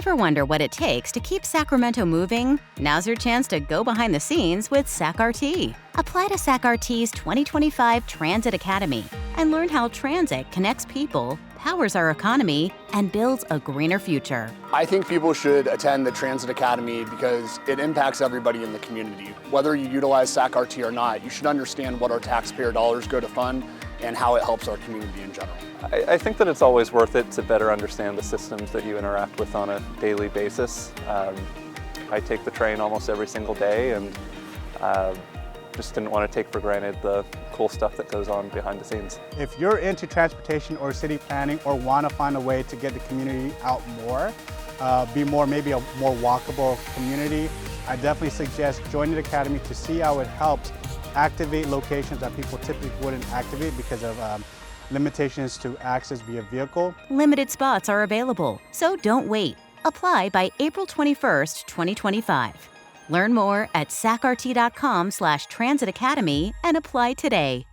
Ever wonder what it takes to keep Sacramento moving? Now's your chance to go behind the scenes with SacRT. Apply to SacRT's 2025 Transit Academy and learn how transit connects people, powers our economy, and builds a greener future. I think people should attend the Transit Academy because it impacts everybody in the community. Whether you utilize SacRT or not, you should understand what our taxpayer dollars go to fund and how it helps our community in general. I think that it's always worth it to better understand the systems that you interact with on a daily basis. I take the train almost every single day, and just didn't want to take for granted the cool stuff that goes on behind the scenes. If you're into transportation or city planning or want to find a way to get the community out more, maybe a more walkable community, I definitely suggest joining the Academy to see how it helps activate locations that people typically wouldn't activate because of limitations to access via vehicle. Limited spots are available, so don't wait. Apply by April 21st, 2025. Learn more at sacrt.com/transitacademy and apply today.